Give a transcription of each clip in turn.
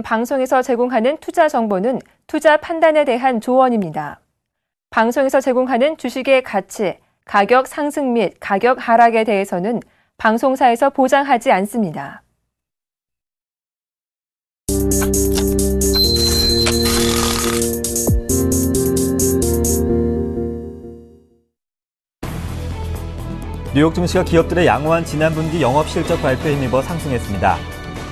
요즘 방송에서 제공하는 투자 정보는 투자 판단에 대한 조언입니다. 방송에서 제공하는 주식의 가치, 가격 상승 및 가격 하락에 대해서는 방송사에서 보장하지 않습니다. 뉴욕 증시가 기업들의 양호한 지난 분기 영업 실적 발표에 힘입어 상승했습니다.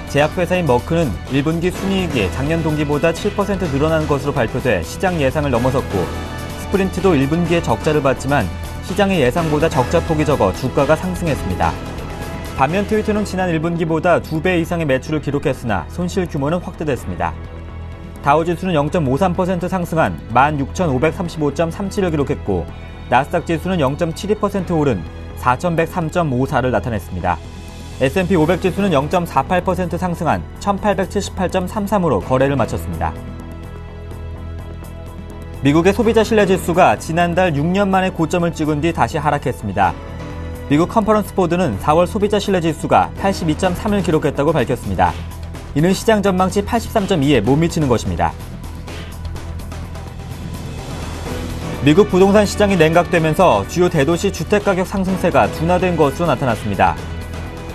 제약회사인 머크는 1분기 순이익이 작년 동기보다 7% 늘어난 것으로 발표돼 시장 예상을 넘어섰고, 스프린트도 1분기에 적자를 봤지만 시장의 예상보다 적자 폭이 적어 주가가 상승했습니다. 반면 트위터는 지난 1분기보다 2배 이상의 매출을 기록했으나 손실 규모는 확대됐습니다. 다우지수는 0.53% 상승한 16,535.37을 기록했고, 나스닥 지수는 0.72% 오른 4,103.54를 나타냈습니다. S&P 500 지수는 0.48% 상승한 1,878.33으로 거래를 마쳤습니다. 미국의 소비자 신뢰지수가 지난달 6년 만에 고점을 찍은 뒤 다시 하락했습니다. 미국 컨퍼런스 보드는 4월 소비자 신뢰지수가 82.3을 기록했다고 밝혔습니다. 이는 시장 전망치 83.2에 못 미치는 것입니다. 미국 부동산 시장이 냉각되면서 주요 대도시 주택가격 상승세가 둔화된 것으로 나타났습니다.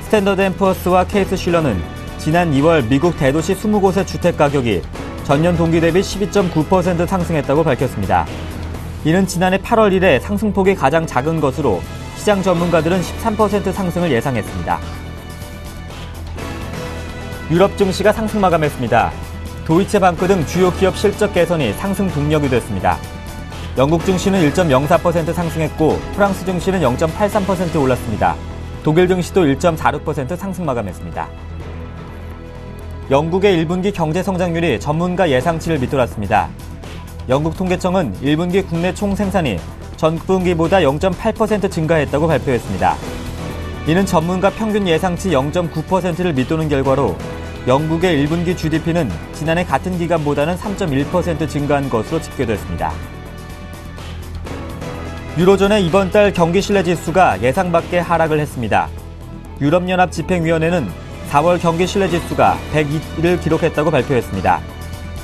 스탠더드 앤 푸어스와 케이스 슐러는 지난 2월 미국 대도시 20곳의 주택가격이 전년 동기 대비 12.9% 상승했다고 밝혔습니다. 이는 지난해 8월 이래 상승폭이 가장 작은 것으로 시장 전문가들은 13% 상승을 예상했습니다. 유럽 증시가 상승 마감했습니다. 도이체방크 등 주요 기업 실적 개선이 상승 동력이 됐습니다. 영국 증시는 1.04% 상승했고, 프랑스 증시는 0.83% 올랐습니다. 독일 증시도 1.46% 상승 마감했습니다. 영국의 1분기 경제 성장률이 전문가 예상치를 밑돌았습니다. 영국 통계청은 1분기 국내 총생산이 전분기보다 0.8% 증가했다고 발표했습니다. 이는 전문가 평균 예상치 0.9%를 밑도는 결과로 영국의 1분기 GDP는 지난해 같은 기간보다는 3.1% 증가한 것으로 집계됐습니다. 유로존의 이번 달 경기 신뢰 지수가 예상 밖의 하락을 했습니다. 유럽연합 집행위원회는 4월 경기 신뢰 지수가 102를 기록했다고 발표했습니다.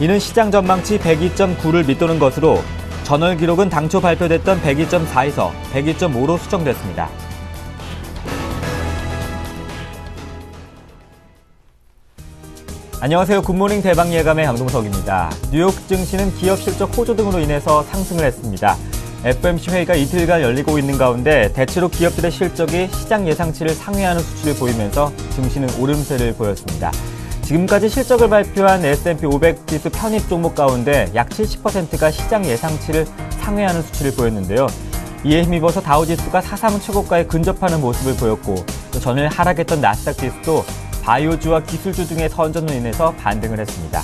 이는 시장 전망치 102.9를 밑도는 것으로 전월 기록은 당초 발표됐던 102.4에서 102.5로 수정됐습니다. 안녕하세요. 굿모닝 대박 예감의 강동석입니다. 뉴욕 증시는 기업 실적 호조 등으로 인해서 상승을 했습니다. FOMC 회의가 이틀간 열리고 있는 가운데 대체로 기업들의 실적이 시장 예상치를 상회하는 수치를 보이면서 증시는 오름세를 보였습니다. 지금까지 실적을 발표한 S&P 500 지수 편입 종목 가운데 약 70%가 시장 예상치를 상회하는 수치를 보였는데요. 이에 힘입어서 다우지수가 사상 최고가에 근접하는 모습을 보였고, 또 전일 하락했던 나스닥 지수도 바이오주와 기술주 등의 선전으로 인해서 반등을 했습니다.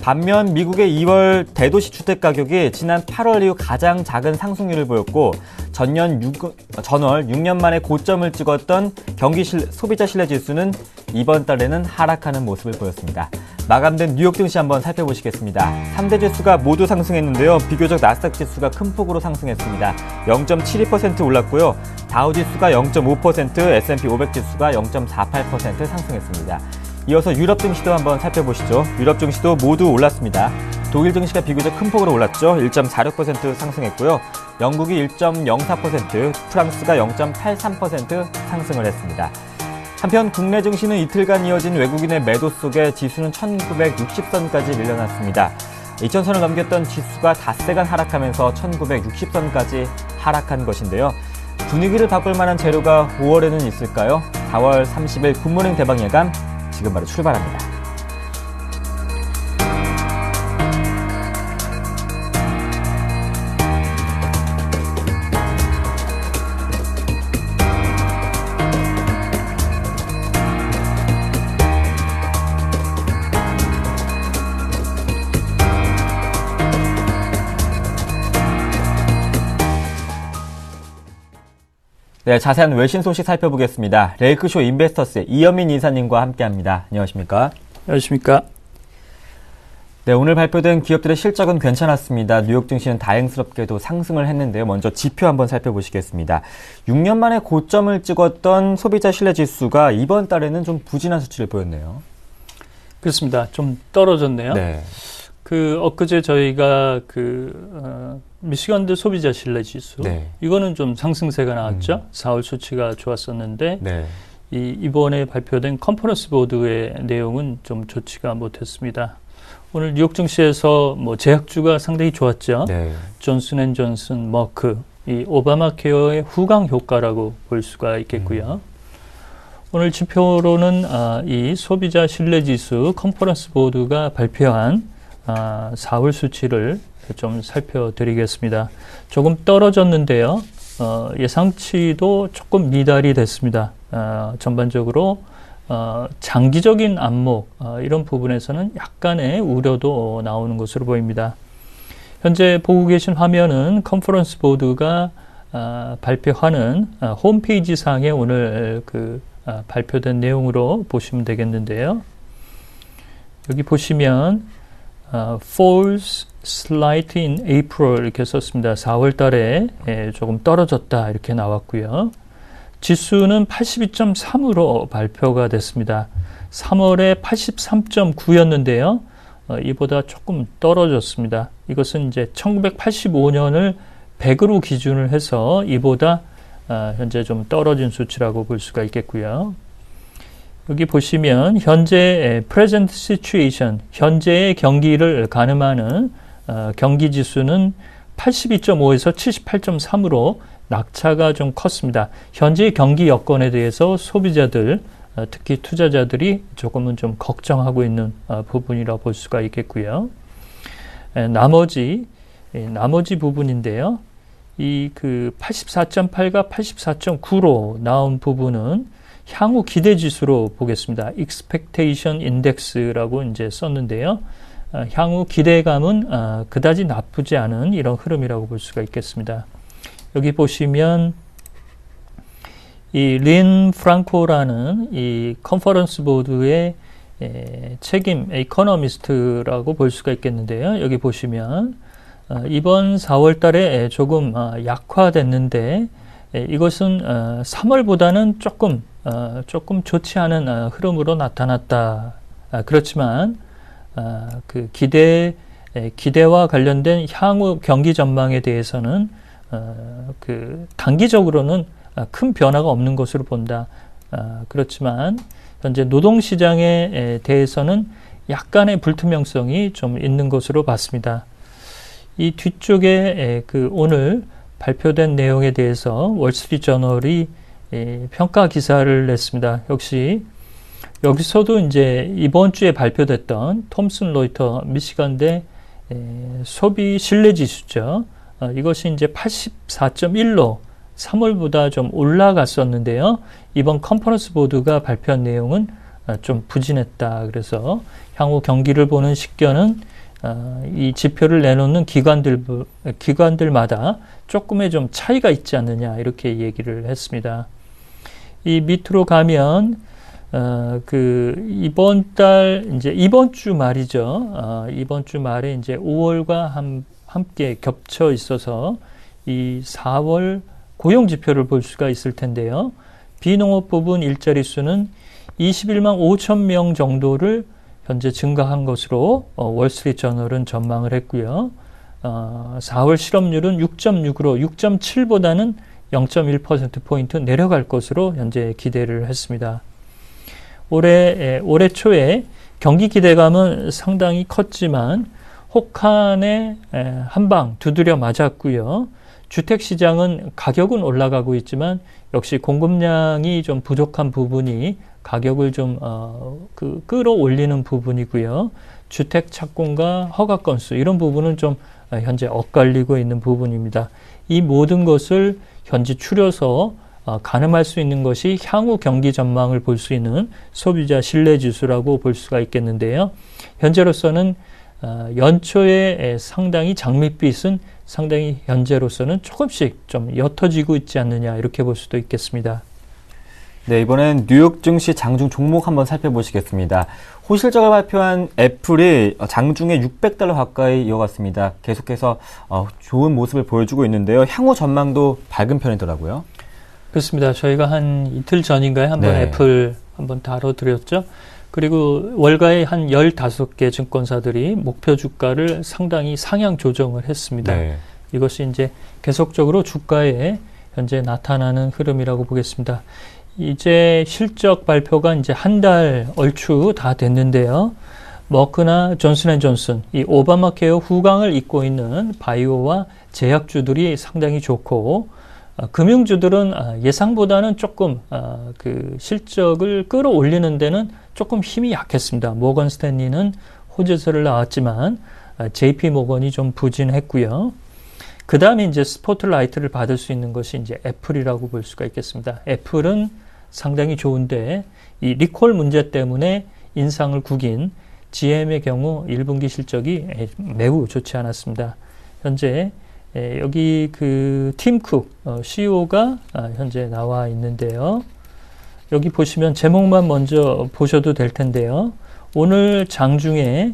반면 미국의 2월 대도시 주택가격이 지난 8월 이후 가장 작은 상승률을 보였고, 전월 6년 만에 고점을 찍었던 경기 소비자 신뢰지수는 이번 달에는 하락하는 모습을 보였습니다. 마감된 뉴욕 증시 한번 살펴보시겠습니다. 3대 지수가 모두 상승했는데요. 비교적 나스닥 지수가 큰 폭으로 상승했습니다. 0.72% 올랐고요. 다우 지수가 0.5%, S&P 500 지수가 0.48% 상승했습니다. 이어서 유럽 증시도 한번 살펴보시죠. 유럽 증시도 모두 올랐습니다. 독일 증시가 비교적 큰 폭으로 올랐죠. 1.46% 상승했고요. 영국이 1.04%, 프랑스가 0.83% 상승을 했습니다. 한편 국내 증시는 이틀간 이어진 외국인의 매도 속에 지수는 1960선까지 밀려났습니다. 2000선을 넘겼던 지수가 닷새간 하락하면서 1960선까지 하락한 것인데요. 분위기를 바꿀 만한 재료가 5월에는 있을까요? 4월 30일 굿모닝 대박 예감 지금 바로 출발합니다. 네, 자세한 외신 소식 살펴보겠습니다. 레이크쇼 인베스터스의 이현민 이사님과 함께합니다. 안녕하십니까? 안녕하십니까? 네, 오늘 발표된 기업들의 실적은 괜찮았습니다. 뉴욕 증시는 다행스럽게도 상승을 했는데요. 먼저 지표 한번 살펴보시겠습니다. 6년 만에 고점을 찍었던 소비자 신뢰지수가 이번 달에는 좀 부진한 수치를 보였네요. 그렇습니다. 좀 떨어졌네요. 네. 엊그제 저희가 미시간대 소비자 신뢰 지수, 네. 이거는 좀 상승세가 나왔죠. 4월 수치가 좋았었는데, 네. 이번에 발표된 컨퍼런스 보드의 내용은 좀 좋지가 못했습니다. 오늘 뉴욕 증시에서 제약주가 상당히 좋았죠. 네. 존슨앤존슨, 머크, 이 오바마 케어의 후광 효과라고 볼 수가 있겠고요. 오늘 지표로는 이 소비자 신뢰 지수 컨퍼런스 보드가 발표한 4월 수치를 좀 살펴드리겠습니다. 조금 떨어졌는데요. 예상치도 조금 미달이 됐습니다. 전반적으로 장기적인 안목 이런 부분에서는 약간의 우려도 나오는 것으로 보입니다. 현재 보고 계신 화면은 컨퍼런스 보드가 발표하는 홈페이지 상에 오늘 발표된 내용으로 보시면 되겠는데요. 여기 보시면 falls slightly in April 이렇게 썼습니다. 4월 달에 조금 떨어졌다 이렇게 나왔고요. 지수는 82.3으로 발표가 됐습니다. 3월에 83.9였는데요. 이보다 조금 떨어졌습니다. 이것은 이제 1985년을 100으로 기준을 해서 이보다 현재 좀 떨어진 수치라고 볼 수가 있겠고요. 여기 보시면 현재 present situation, 현재의 경기를 가늠하는 경기 지수는 82.5에서 78.3으로 낙차가 좀 컸습니다. 현재의 경기 여건에 대해서 소비자들, 특히 투자자들이 조금은 좀 걱정하고 있는 부분이라고 볼 수가 있겠고요. 나머지 부분인데요. 이 84.8과 84.9로 나온 부분은 향후 기대 지수로 보겠습니다. expectation index라고 이제 썼는데요. 향후 기대감은 그다지 나쁘지 않은 이런 흐름이라고 볼 수가 있겠습니다. 여기 보시면 이 린 프랑코라는 이 컨퍼런스 보드의 책임 에코노미스트라고 볼 수가 있겠는데요. 여기 보시면 이번 4월 달에 조금 약화됐는데 이것은 3월보다는 조금 좋지 않은 흐름으로 나타났다. 그렇지만 기대와 관련된 향후 경기 전망에 대해서는 단기적으로는 큰 변화가 없는 것으로 본다. 그렇지만 현재 노동시장에 대해서는 약간의 불투명성이 좀 있는 것으로 봤습니다. 이 뒤쪽에 오늘 발표된 내용에 대해서 월스트리트저널이 평가 기사를 냈습니다. 역시 여기서도 이제 이번 주에 발표됐던 톰슨 로이터 미시간대 소비 신뢰 지수죠. 이것이 이제 84.1로 3월보다 좀 올라갔었는데요. 이번 컨퍼런스 보드가 발표한 내용은 좀 부진했다. 그래서 향후 경기를 보는 식견은 이 지표를 내놓는 기관들마다 조금의 좀 차이가 있지 않느냐 이렇게 얘기를 했습니다. 이 밑으로 가면 이번 주 말이죠. 이번 주 말에 이제 5월과 함께 겹쳐 있어서 이 4월 고용 지표를 볼 수가 있을 텐데요. 비농업 부분 일자리 수는 21만 5천 명 정도를 현재 증가한 것으로 월스트리트저널은 전망을 했고요. 4월 실업률은 6.6으로 6.7보다는 0.1%포인트 내려갈 것으로 현재 기대를 했습니다. 올해 초에 경기 기대감은 상당히 컸지만 혹한에 한 방 두드려 맞았고요. 주택시장은 가격은 올라가고 있지만 역시 공급량이 좀 부족한 부분이 가격을 좀 끌어올리는 부분이고요. 주택 착공과 허가 건수 이런 부분은 좀 현재 엇갈리고 있는 부분입니다. 이 모든 것을 현재 추려서 가늠할 수 있는 것이 향후 경기 전망을 볼 수 있는 소비자 신뢰 지수라고 볼 수가 있겠는데요. 현재로서는 연초에 상당히 장밋빛은 상당히 현재로서는 조금씩 좀 옅어지고 있지 않느냐 이렇게 볼 수도 있겠습니다. 네, 이번엔 뉴욕 증시 장중 종목 한번 살펴보시겠습니다. 호실적을 발표한 애플이 장중에 $600 가까이 이어갔습니다. 계속해서 좋은 모습을 보여주고 있는데요. 향후 전망도 밝은 편이더라고요. 그렇습니다. 저희가 한 이틀 전인가요? 한번 애플 한번 다뤄드렸죠. 그리고 월가의 한 15개 증권사들이 목표 주가를 상당히 상향 조정을 했습니다. 네. 이것이 이제 계속적으로 주가에 현재 나타나는 흐름이라고 보겠습니다. 이제 실적 발표가 이제 한 달 얼추 다 됐는데요. 머크나 존슨앤존슨, 이 오바마 케어 후광을 잇고 있는 바이오와 제약주들이 상당히 좋고, 금융주들은 예상보다는 조금 그 실적을 끌어올리는 데는 조금 힘이 약했습니다. 모건 스탠리는 호재서를 나왔지만 JP 모건이 좀 부진했고요. 그 다음에 이제 스포트라이트를 받을 수 있는 것이 이제 애플이라고 볼 수가 있겠습니다. 애플은 상당히 좋은데 이 리콜 문제 때문에 인상을 구긴 GM의 경우 1분기 실적이 매우 좋지 않았습니다. 현재 여기 그 팀 쿡 CEO가 현재 나와 있는데요. 여기 보시면 제목만 먼저 보셔도 될 텐데요. 오늘 장중에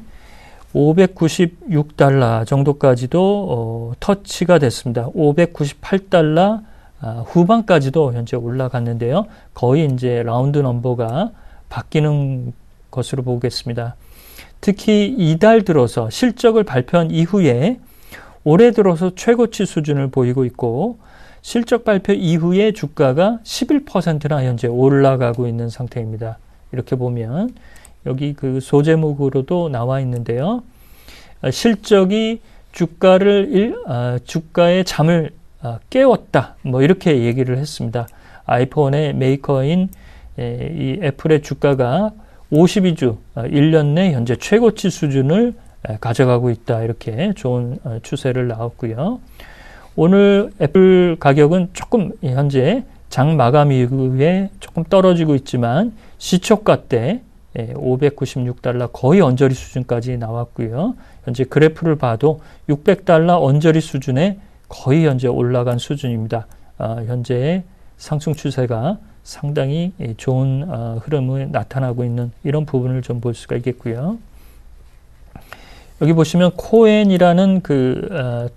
$596 정도까지도 터치가 됐습니다. $598 후반까지도 현재 올라갔는데요. 거의 이제 라운드 넘버가 바뀌는 것으로 보겠습니다. 특히 이달 들어서 실적을 발표한 이후에 올해 들어서 최고치 수준을 보이고 있고 실적 발표 이후에 주가가 11%나 현재 올라가고 있는 상태입니다. 이렇게 보면 여기 그 소제목으로도 나와 있는데요. 실적이 주가의 잠을 깨웠다. 뭐 이렇게 얘기를 했습니다. 아이폰의 메이커인 이 애플의 주가가 52주 1년 내 현재 최고치 수준을 가져가고 있다. 이렇게 좋은 추세를 나왔고요. 오늘 애플 가격은 조금 현재 장 마감 이후에 조금 떨어지고 있지만 시초가 때 $596 거의 언저리 수준까지 나왔고요. 현재 그래프를 봐도 $600 언저리 수준에 거의 현재 올라간 수준입니다. 현재 상승 추세가 상당히 좋은 흐름을 나타나고 있는 이런 부분을 좀 볼 수가 있겠고요. 여기 보시면 코엔이라는 그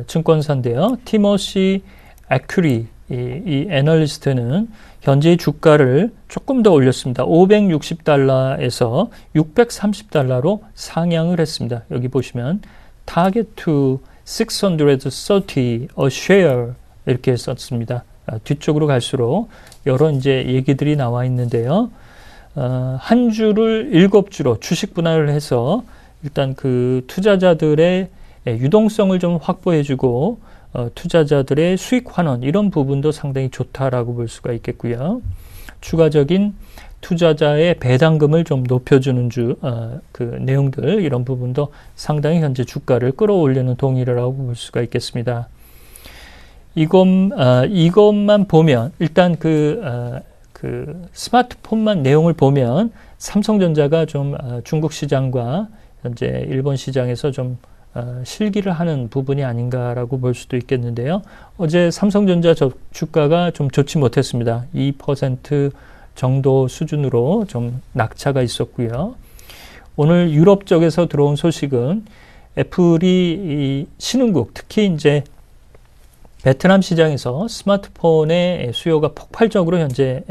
증권사인데요. 티머시 애큐리 이 애널리스트는 현재의 주가를 조금 더 올렸습니다. $560에서 $630로 상향을 했습니다. 여기 보시면 target to 630 a share 이렇게 썼습니다. 뒤쪽으로 갈수록 여러 이제 얘기들이 나와 있는데요. 한 주를 7주로 주식 분할을 해서 일단 그 투자자들의 유동성을 좀 확보해주고 투자자들의 수익 환원 이런 부분도 상당히 좋다라고 볼 수가 있겠고요. 추가적인 투자자의 배당금을 좀 높여주는 그 내용들 이런 부분도 상당히 현재 주가를 끌어올리는 동의라고 볼 수가 있겠습니다. 이것만 보면 일단 그 스마트폰만 내용을 보면 삼성전자가 좀 중국 시장과 현재 일본 시장에서 좀 실기를 하는 부분이 아닌가라고 볼 수도 있겠는데요. 어제 삼성전자 주가가 좀 좋지 못했습니다. 2% 정도 수준으로 좀 낙차가 있었고요. 오늘 유럽 쪽에서 들어온 소식은 애플이 이 신흥국, 특히 이제 베트남 시장에서 스마트폰의 수요가 폭발적으로 현재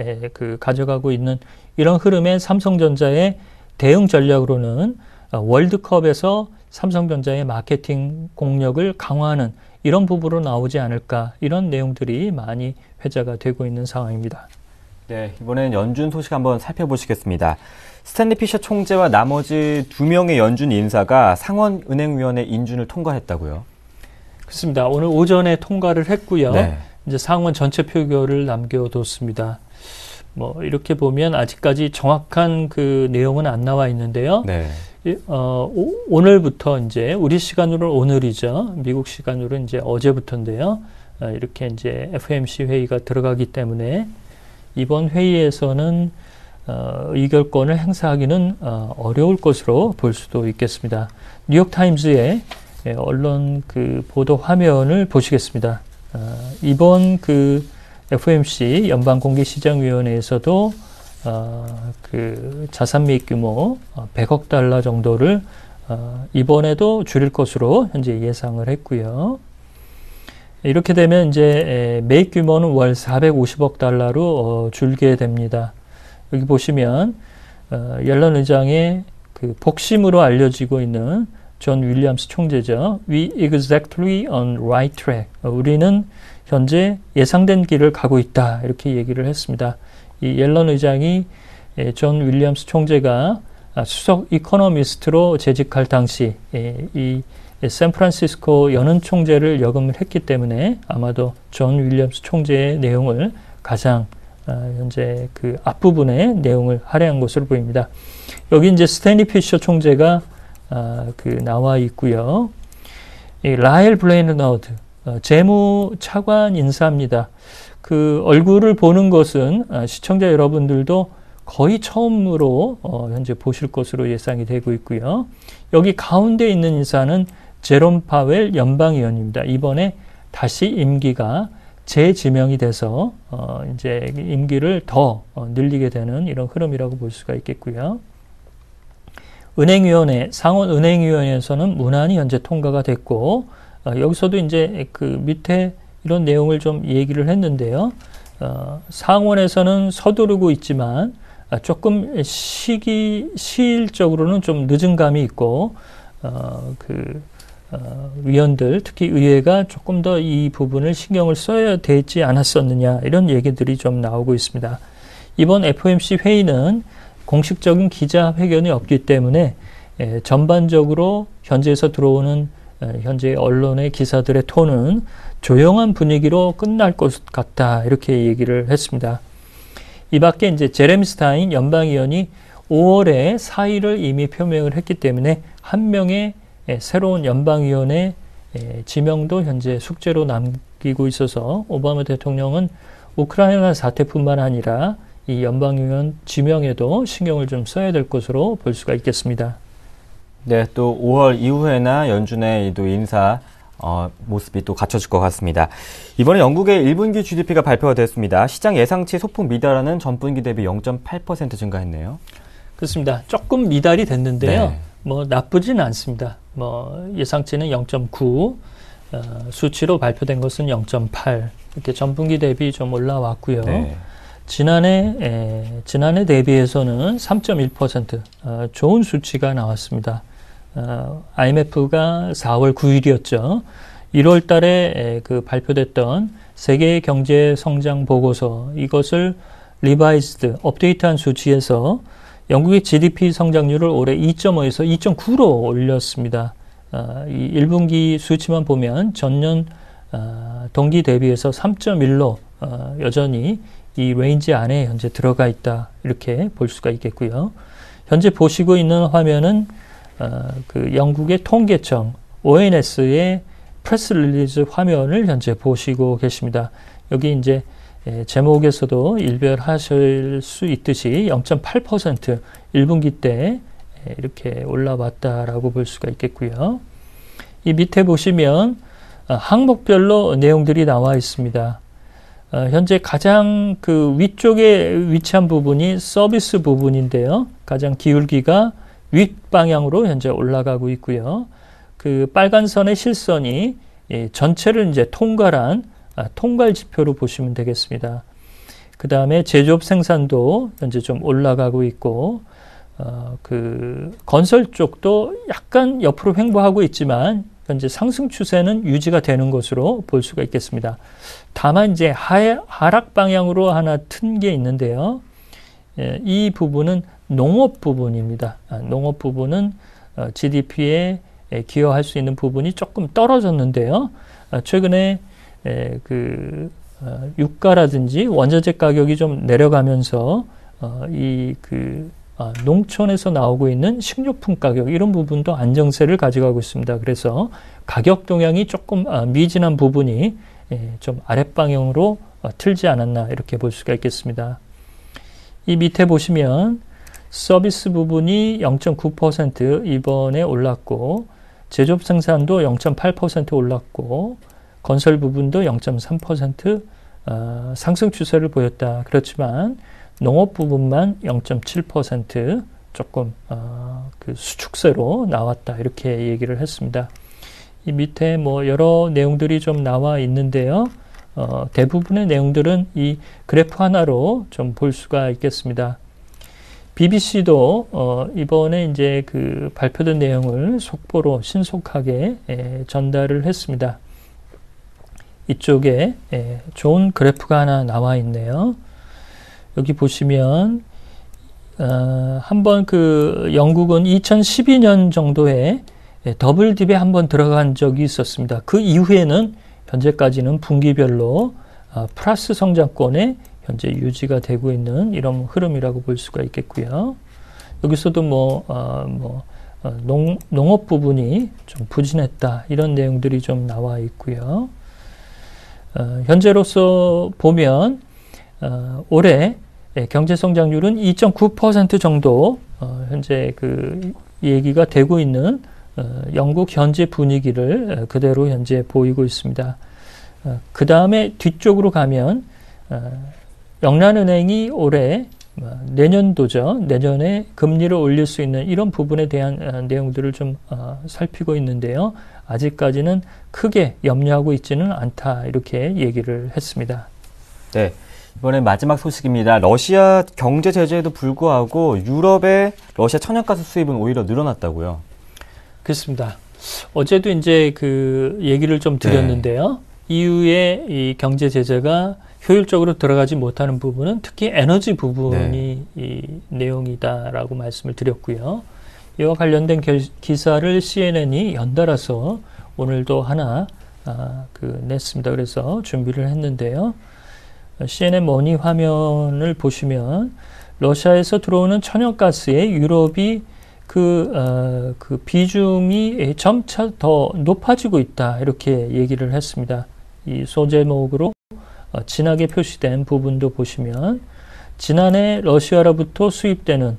가져가고 있는 이런 흐름에 삼성전자의 대응 전략으로는 월드컵에서 삼성전자의 마케팅 공력을 강화하는 이런 부분으로 나오지 않을까 이런 내용들이 많이 회자가 되고 있는 상황입니다. 네, 이번엔 연준 소식 한번 살펴보시겠습니다. 스탠리 피셔 총재와 나머지 2명의 연준 인사가 상원은행위원회 인준을 통과했다고요? 그렇습니다. 오늘 오전에 통과를 했고요. 네. 이제 상원 전체 표결을 남겨뒀습니다. 뭐 이렇게 보면 아직까지 정확한 그 내용은 안 나와 있는데요. 네. 오늘부터 이제 우리 시간으로 오늘이죠. 미국 시간으로 이제 어제부터인데요. 이렇게 이제 FOMC 회의가 들어가기 때문에 이번 회의에서는 의결권을 행사하기는 어려울 것으로 볼 수도 있겠습니다. 뉴욕타임즈의 언론 그 보도 화면을 보시겠습니다. 이번 그 FOMC 연방공개시장위원회에서도 그 자산 매입 규모 $100억 정도를 이번에도 줄일 것으로 현재 예상을 했고요. 이렇게 되면 이제 매입 규모는 월 $450억 줄게 됩니다. 여기 보시면 옐런 의장의 그 복심으로 알려지고 있는 존 윌리엄스 총재죠. We exactly on right track. 우리는 현재 예상된 길을 가고 있다. 이렇게 얘기를 했습니다. 이 옐런 의장이 존 윌리엄스 총재가 수석 이코노미스트로 재직할 당시 이 샌프란시스코 연은 총재를 역임을 했기 때문에 아마도 존 윌리엄스 총재의 내용을 가장 현재 그 앞부분의 내용을 할애한 것으로 보입니다. 여기 이제 스탠리 피셔 총재가 그 나와 있고요. 이 라헬 블레이너드 재무 차관 인사입니다. 그 얼굴을 보는 것은 시청자 여러분들도 거의 처음으로 현재 보실 것으로 예상이 되고 있고요. 여기 가운데 있는 인사는 제롬 파웰 연방의원입니다. 이번에 다시 임기가 재지명이 돼서 이제 임기를 더 늘리게 되는 이런 흐름이라고 볼 수가 있겠고요. 은행위원회, 상원은행위원회에서는 무난히 현재 통과가 됐고, 여기서도 이제 그 밑에 이런 내용을 좀 얘기를 했는데요. 상원에서는 서두르고 있지만 조금 시일적으로는 좀 늦은 감이 있고, 위원들, 특히 의회가 조금 더 이 부분을 신경을 써야 되지 않았었느냐, 이런 얘기들이 좀 나오고 있습니다. 이번 FOMC 회의는 공식적인 기자회견이 없기 때문에 전반적으로 현지에서 들어오는 현재 언론의 기사들의 톤은 조용한 분위기로 끝날 것 같다, 이렇게 얘기를 했습니다. 이 밖에 이제 제레미 스타인 연방의원이 5월에 사의를 이미 표명을 했기 때문에 한 명의 새로운 연방위원회 지명도 현재 숙제로 남기고 있어서 오바마 대통령은 우크라이나 사태뿐만 아니라 이 연방위원 지명에도 신경을 좀 써야 될 것으로 볼 수가 있겠습니다. 네, 또 5월 이후에나 연준의 또 인사 모습이 또 갖춰질 것 같습니다. 이번에 영국의 1분기 GDP가 발표가 됐습니다. 시장 예상치 소폭 미달하는 전분기 대비 0.8% 증가했네요. 그렇습니다. 조금 미달이 됐는데요. 네. 뭐 나쁘진 않습니다. 뭐 예상치는 0.9, 수치로 발표된 것은 0.8. 이렇게 전분기 대비 좀 올라왔고요. 네. 지난해 대비해서는 3.1% 좋은 수치가 나왔습니다. IMF가 4월 9일이었죠. 1월 달에 그 발표됐던 세계 경제 성장 보고서, 이것을 리바이즈드, 업데이트한 수치에서 영국의 GDP 성장률을 올해 2.5에서 2.9로 올렸습니다. 이 1분기 수치만 보면 전년 동기 대비해서 3.1로 여전히 이 레인지 안에 현재 들어가 있다, 이렇게 볼 수가 있겠고요. 현재 보시고 있는 화면은 그 영국의 통계청 ONS의 프레스 릴리즈 화면을 현재 보시고 계십니다. 여기 이제 제목에서도 일별하실 수 있듯이 0.8% 1분기 때 이렇게 올라왔다라고 볼 수가 있겠고요. 이 밑에 보시면 항목별로 내용들이 나와 있습니다. 현재 가장 그 위쪽에 위치한 부분이 서비스 부분인데요. 가장 기울기가 윗방향으로 현재 올라가고 있고요. 그 빨간 선의 실선이 전체를 이제 통괄한 통괄 지표로 보시면 되겠습니다. 그 다음에 제조업 생산도 현재 좀 올라가고 있고, 그 건설 쪽도 약간 옆으로 횡보하고 있지만 현재 상승 추세는 유지가 되는 것으로 볼 수가 있겠습니다. 다만 이제 하락 방향으로 하나 튼 게 있는데요. 이 부분은 농업 부분입니다. 농업 부분은 GDP에 기여할 수 있는 부분이 조금 떨어졌는데요. 최근에 유가라든지 원자재 가격이 좀 내려가면서 농촌에서 나오고 있는 식료품 가격, 이런 부분도 안정세를 가져가고 있습니다. 그래서 가격 동향이 조금 미진한 부분이 좀 아랫방향으로 틀지 않았나, 이렇게 볼 수가 있겠습니다. 이 밑에 보시면 서비스 부분이 0.9% 이번에 올랐고, 제조업 생산도 0.8% 올랐고, 건설 부분도 0.3% 상승 추세를 보였다. 그렇지만 농업 부분만 0.7% 조금 그 수축세로 나왔다, 이렇게 얘기를 했습니다. 이 밑에 뭐 여러 내용들이 좀 나와 있는데요. 대부분의 내용들은 이 그래프 하나로 좀 볼 수가 있겠습니다. BBC도 이번에 이제 그 발표된 내용을 속보로 신속하게 전달을 했습니다. 이쪽에 좋은 그래프가 하나 나와 있네요. 여기 보시면 한번 그 영국은 2012년 정도에 더블 딥에 한번 들어간 적이 있었습니다. 그 이후에는 현재까지는 분기별로 플러스 성장권에 현재 유지가 되고 있는 이런 흐름이라고 볼 수가 있겠고요. 여기서도 농업 부분이 좀 부진했다 이런 내용들이 좀 나와 있고요. 현재로서 보면 올해 경제 성장률은 2.9% 정도 현재 그 얘기가 되고 있는 영국 현재 분위기를 그대로 현재 보이고 있습니다. 그 다음에 뒤쪽으로 가면 영란은행이 올해 내년도죠. 내년에 금리를 올릴 수 있는 이런 부분에 대한 내용들을 좀 살피고 있는데요. 아직까지는 크게 염려하고 있지는 않다 이렇게 얘기를 했습니다. 네, 이번엔 마지막 소식입니다. 러시아 경제 제재에도 불구하고 유럽의 러시아 천연가스 수입은 오히려 늘어났다고요. 그렇습니다. 어제도 이제 그 얘기를 좀 드렸는데요. EU의 이 경제 제재가 효율적으로 들어가지 못하는 부분은 특히 에너지 부분이 이 내용이다라고 말씀을 드렸고요. 이와 관련된 기사를 CNN이 연달아서 오늘도 하나 냈습니다. 그래서 준비를 했는데요. CNN 머니 화면을 보시면 러시아에서 들어오는 천연가스에 유럽이 그 비중이 점차 더 높아지고 있다 이렇게 얘기를 했습니다. 이 소제목으로 진하게 표시된 부분도 보시면 지난해 러시아로부터 수입되는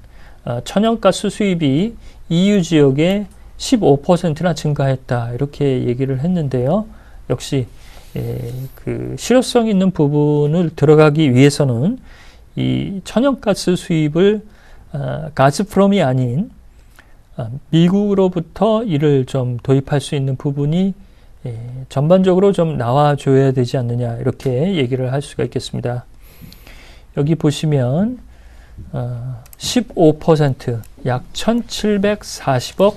천연가스 수입이 EU 지역에 15%나 증가했다 이렇게 얘기를 했는데요. 역시 그 실효성 있는 부분을 들어가기 위해서는 이 천연가스 수입을 가스프롬이 아닌 미국으로부터 이를 좀 도입할 수 있는 부분이 전반적으로 좀 나와줘야 되지 않느냐 이렇게 얘기를 할 수가 있겠습니다. 여기 보시면 15% 약 1740억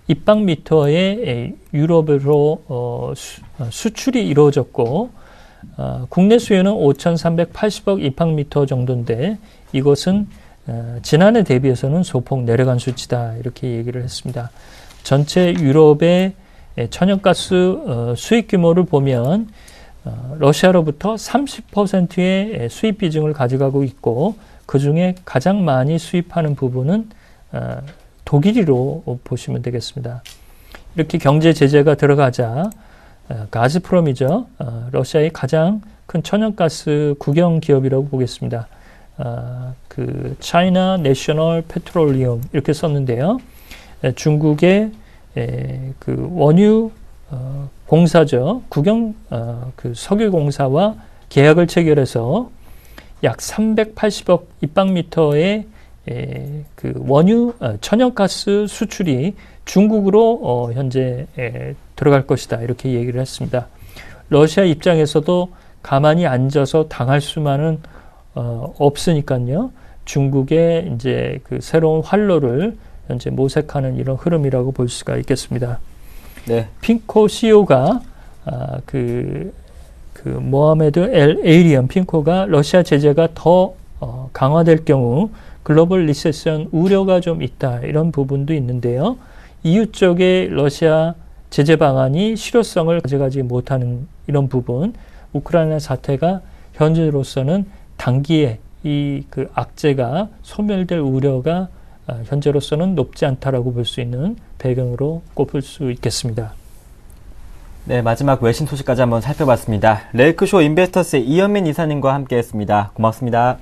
입방미터의 유럽으로 수출이 이루어졌고 국내 수요는 5380억 입방미터 정도인데 이것은 지난해 대비해서는 소폭 내려간 수치다 이렇게 얘기를 했습니다. 전체 유럽의 천연가스 수입 규모를 보면 러시아로부터 30%의 수입 비중을 가져가고 있고 그중에 가장 많이 수입하는 부분은 독일이로 보시면 되겠습니다. 이렇게 경제 제재가 들어가자 가즈프롬이죠. 러시아의 가장 큰 천연가스 국영 기업이라고 보겠습니다. 그 China National Petroleum 이렇게 썼는데요. 중국의 그 원유 공사죠. 국영 그 석유 공사와 계약을 체결해서 약 380억 입방미터의 그 원유 천연가스 수출이 중국으로 현재 들어갈 것이다 이렇게 얘기를 했습니다. 러시아 입장에서도 가만히 앉아서 당할 수만은 없으니까요. 중국의 이제 그 새로운 활로를 현재 모색하는 이런 흐름이라고 볼 수가 있겠습니다. 네. 핑코 CEO가 그 모하메드 엘 에이리언 핑코가 러시아 제재가 더 강화될 경우 글로벌 리세션 우려가 좀 있다 이런 부분도 있는데요. EU 쪽의 러시아 제재 방안이 실효성을 가져가지 못하는 이런 부분, 우크라이나 사태가 현재로서는 단기에 이 그 악재가 소멸될 우려가 현재로서는 높지 않다라고 볼 수 있는 배경으로 꼽을 수 있겠습니다. 네, 마지막 외신 소식까지 한번 살펴봤습니다. 레이크쇼 인베스터스의 이현민 이사님과 함께했습니다. 고맙습니다.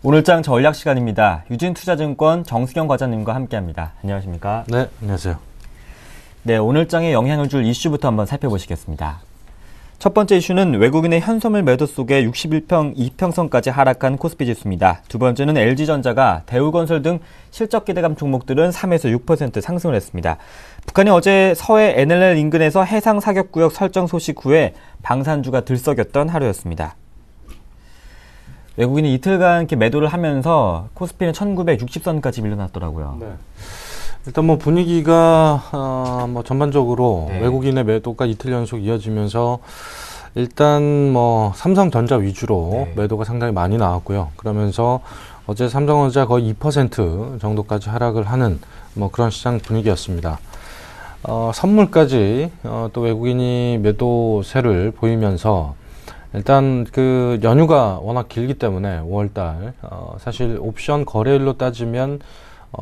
오늘장 전략 시간입니다. 유진투자증권 정수경 과장님과 함께합니다. 안녕하십니까? 네, 안녕하세요. 네, 오늘장에 영향을 줄 이슈부터 한번 살펴보시겠습니다. 첫 번째 이슈는 외국인의 현선물 매도 속에 61평 2평선까지 하락한 코스피 지수입니다. 두 번째는 LG전자가 대우건설 등 실적 기대감 종목들은 3에서 6% 상승을 했습니다. 북한이 어제 서해 NLL 인근에서 해상 사격구역 설정 소식 후에 방산주가 들썩였던 하루였습니다. 외국인이 이틀간 이렇게 매도를 하면서 코스피는 1960선까지 밀려났더라고요. 네. 일단 뭐 분위기가 뭐 전반적으로 외국인의 매도가 이틀 연속 이어지면서 일단 뭐 삼성전자 위주로 매도가 상당히 많이 나왔고요. 그러면서 어제 삼성전자 거의 2% 정도까지 하락을 하는 뭐 그런 시장 분위기였습니다. 선물까지 또 외국인이 매도세를 보이면서 일단 그 연휴가 워낙 길기 때문에 5월달 사실 옵션 거래일로 따지면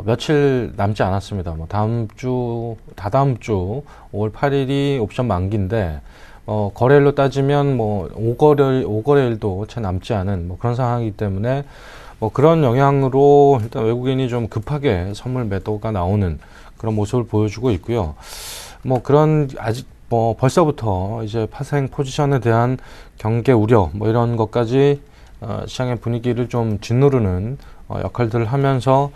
며칠 남지 않았습니다. 뭐 다다음 주 5월 8일이 옵션 만기인데 거래일로 따지면 뭐 5거래일도 채 남지 않은 뭐 그런 상황이기 때문에 뭐 그런 영향으로 일단 외국인이 좀 급하게 선물 매도가 나오는 그런 모습을 보여주고 있고요. 뭐 그런 아직 뭐 벌써부터 이제 파생 포지션에 대한 경계 우려 뭐 이런 것까지 시장의 분위기를 좀 짓누르는 역할들을 하면서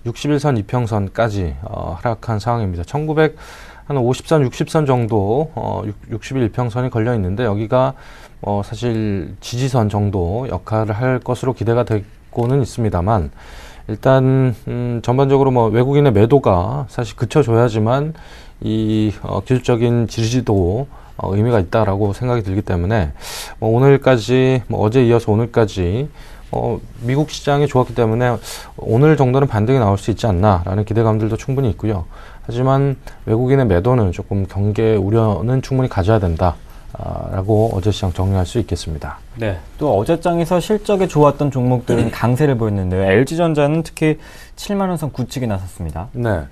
61선 이평선까지 하락한 상황입니다. 1950선, 60선 정도 61이평선이 걸려 있는데 여기가 사실 지지선 정도 역할을 할 것으로 기대가 되고는 있습니다만 일단 전반적으로 뭐 외국인의 매도가 사실 그쳐줘야지만 이 기술적인 지지도 의미가 있다라고 생각이 들기 때문에 뭐 오늘까지 뭐 어제 이어서 오늘까지 미국 시장이 좋았기 때문에 오늘 정도는 반등이 나올 수 있지 않나라는 기대감들도 충분히 있고요. 하지만 외국인의 매도는 조금 경계 우려는 충분히 가져야 된다라고 어제 시장 정리할 수 있겠습니다. 네. 또 어제장에서 실적이 좋았던 종목들은 강세를 보였는데요. LG전자는 특히 7만 원선 굳히게 나섰습니다. 네.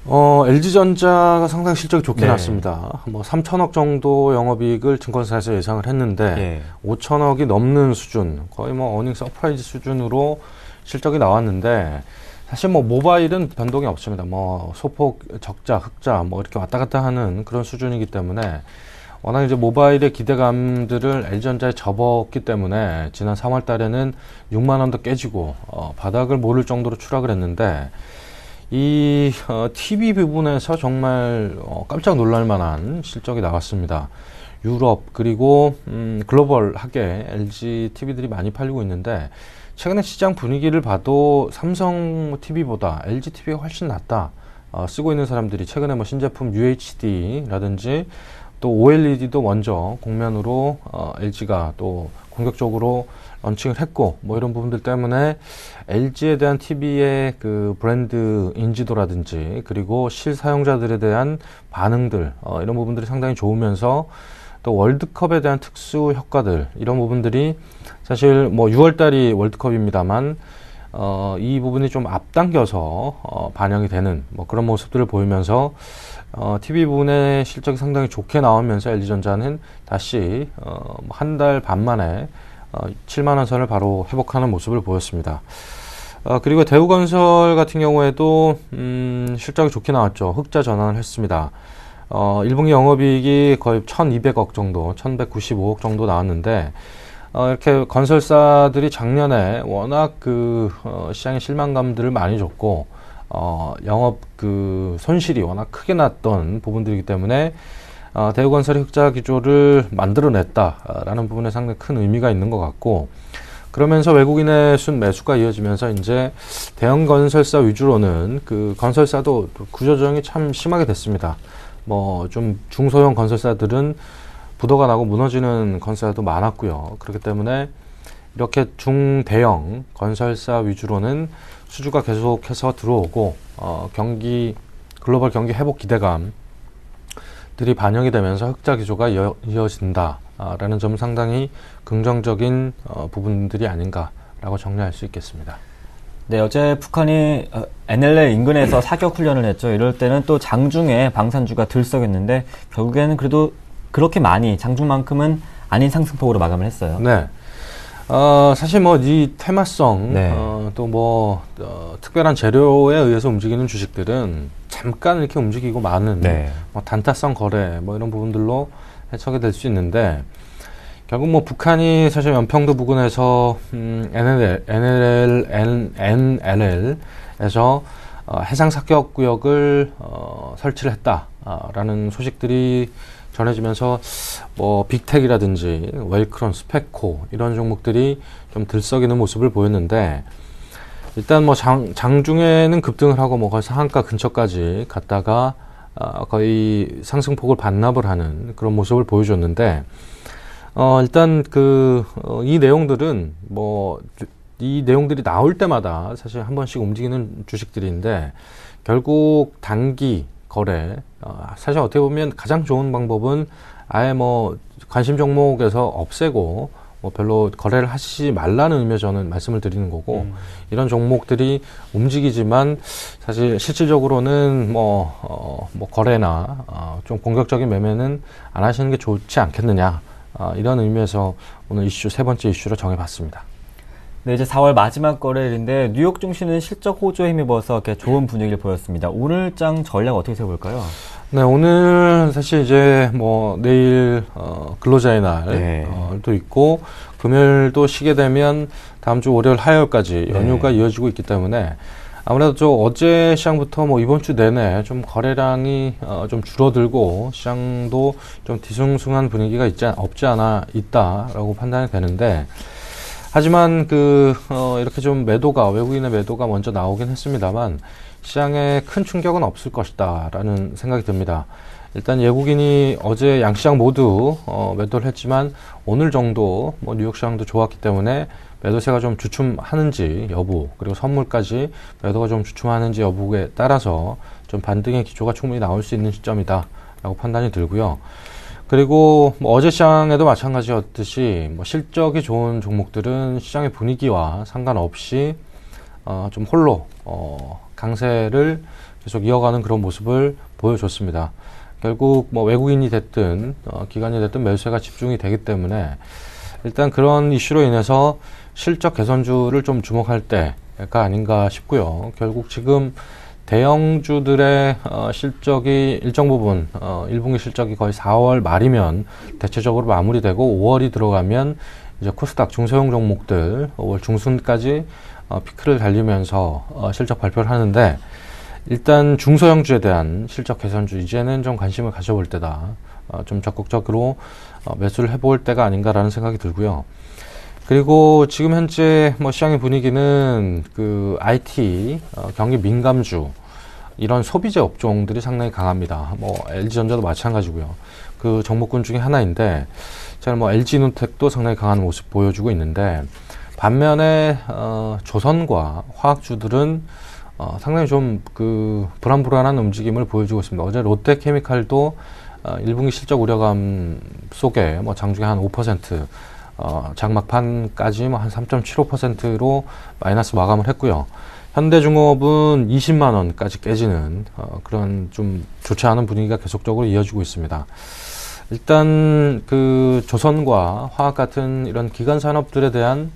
LG전자가 상당히 실적이 좋게 났습니다. 뭐 3천억 정도 영업이익을 증권사에서 예상을 했는데 5천억이 넘는 수준, 거의 뭐 어닝 서프라이즈 수준으로 실적이 나왔는데 사실 뭐 모바일은 변동이 없습니다. 뭐 소폭 적자, 흑자 뭐 이렇게 왔다 갔다 하는 그런 수준이기 때문에 워낙 이제 모바일의 기대감들을 LG전자에 접었기 때문에 지난 3월 달에는 6만 원도 깨지고 바닥을 모를 정도로 추락을 했는데 이 TV 부분에서 정말 깜짝 놀랄 만한 실적이 나왔습니다. 유럽 그리고 글로벌하게 LG TV들이 많이 팔리고 있는데 최근에 시장 분위기를 봐도 삼성 TV보다 LG TV가 훨씬 낫다. 쓰고 있는 사람들이 최근에 뭐 신제품 UHD라든지 또 OLED도 먼저 공면으로 LG가 또 공격적으로 런칭을 했고 뭐 이런 부분들 때문에 LG에 대한 TV의 그 브랜드 인지도라든지 그리고 실사용자들에 대한 반응들 이런 부분들이 상당히 좋으면서 또 월드컵에 대한 특수 효과들 이런 부분들이 사실 뭐 6월달이 월드컵입니다만 이 부분이 좀 앞당겨서 반영이 되는 뭐 그런 모습들을 보이면서 TV 부분의 실적이 상당히 좋게 나오면서 LG전자는 다시 한 달 반 만에 7만 원 선을 바로 회복하는 모습을 보였습니다. 그리고 대우건설 같은 경우에도 실적이 좋게 나왔죠. 흑자 전환을 했습니다. 1분기 영업이익이 거의 1,200억 정도, 1,195억 정도 나왔는데 이렇게 건설사들이 작년에 워낙 시장의 실망감들을 많이 줬고 영업 손실이 워낙 크게 났던 부분들이기 때문에 대우건설의 흑자 기조를 만들어냈다라는 부분에 상당히 큰 의미가 있는 것 같고 그러면서 외국인의 순매수가 이어지면서 이제 대형 건설사 위주로는 건설사도 구조조정이 참 심하게 됐습니다. 뭐 좀 중소형 건설사들은 부도가 나고 무너지는 건설사도 많았고요. 그렇기 때문에 이렇게 중대형 건설사 위주로는 수주가 계속해서 들어오고 글로벌 경기 회복 기대감들이 반영이 되면서 흑자 기조가 이어진다라는 점 상당히 긍정적인 부분들이 아닌가라고 정리할 수 있겠습니다. 네, 어제 북한이 NLL 인근에서 사격 훈련을 했죠. 이럴 때는 또 장중에 방산주가 들썩였는데 결국에는 그래도 그렇게 많이 장중만큼은 아닌 상승폭으로 마감을 했어요. 네. 사실 뭐 이 테마성, 네. 또 뭐 특별한 재료에 의해서 움직이는 주식들은 잠깐 이렇게 움직이고 마는 네. 뭐 단타성 거래 뭐 이런 부분들로 해석이 될 수 있는데 결국 뭐 북한이 사실 연평도 부근에서 NLL에서 해상 사격 구역을 설치를 했다라는 소식들이 전해지면서 뭐 빅텍이라든지 웰크론, 스페코 이런 종목들이 좀 들썩이는 모습을 보였는데 일단 뭐 장중에는 급등을 하고 뭐 거의 상한가 근처까지 갔다가 거의 상승폭을 반납을 하는 그런 모습을 보여줬는데 일단 이 내용들은 이 내용들이 나올 때마다 사실 한 번씩 움직이는 주식들인데 결국 단기 거래 사실 어떻게 보면 가장 좋은 방법은 아예 뭐 관심 종목에서 없애고 뭐 별로 거래를 하시지 말라는 의미에 저는 말씀을 드리는 거고 이런 종목들이 움직이지만 사실 실질적으로는 뭐 거래나 좀 공격적인 매매는 안 하시는 게 좋지 않겠느냐 이런 의미에서 오늘 세 번째 이슈로 정해봤습니다. 네, 이제 4월 마지막 거래일인데 뉴욕 증시는 실적 호조에 힘입어서 이렇게 좋은 분위기를 보였습니다. 오늘 장 전략 어떻게 세워볼까요? 네, 오늘 사실 이제 뭐 내일 근로자의 날도 네. 있고 금요일도 쉬게 되면 다음 주 월요일, 화요일까지 연휴가 이어지고 있기 때문에 아무래도 어제 시장부터 뭐 이번 주 내내 좀 거래량이 좀 줄어들고 시장도 좀 뒤숭숭한 분위기가 없지 않아 있다라고 판단이 되는데. 하지만 이렇게 좀 외국인의 매도가 먼저 나오긴 했습니다만, 시장에 큰 충격은 없을 것이다, 라는 생각이 듭니다. 일단 외국인이 어제 양시장 모두, 매도를 했지만, 오늘 정도, 뭐, 뉴욕 시장도 좋았기 때문에, 매도세가 좀 주춤하는지 여부, 그리고 선물까지 매도가 좀 주춤하는지 여부에 따라서, 좀 반등의 기조가 충분히 나올 수 있는 시점이다, 라고 판단이 들고요. 그리고 뭐 어제 시장에도 마찬가지였듯이 뭐 실적이 좋은 종목들은 시장의 분위기와 상관없이 좀 홀로 강세를 계속 이어가는 그런 모습을 보여줬습니다. 결국 뭐 외국인이 됐든 기관이 됐든 매수세가 집중이 되기 때문에 일단 그런 이슈로 인해서 실적 개선주를 좀 주목할 때가 아닌가 싶고요. 결국 지금 대형주들의 실적이 일정 부분 1분기 실적이 거의 4월 말이면 대체적으로 마무리되고 5월이 들어가면 이제 코스닥 중소형 종목들 5월 중순까지 피크를 달리면서 실적 발표를 하는데 일단 중소형주에 대한 실적 개선주 이제는 좀 관심을 가져볼 때다. 좀 적극적으로 매수를 해볼 때가 아닌가라는 생각이 들고요. 그리고 지금 현재 뭐 시장의 분위기는 IT 경기 민감주 이런 소비재 업종들이 상당히 강합니다. 뭐 LG전자도 마찬가지고요. 그 종목군 중에 하나인데 제가 뭐 LG노텍도 상당히 강한 모습 보여주고 있는데 반면에 조선과 화학주들은 상당히 좀 불안불안한 움직임을 보여주고 있습니다. 어제 롯데케미칼도 1분기 실적 우려감 속에 뭐 장중에 한 5%, 장막판까지 뭐 한 3.75%로 마이너스 마감을 했고요. 현대중공업은 20만 원까지 깨지는 그런 좀 좋지 않은 분위기가 계속적으로 이어지고 있습니다. 일단 조선과 화학 같은 이런 기관 산업들에 대한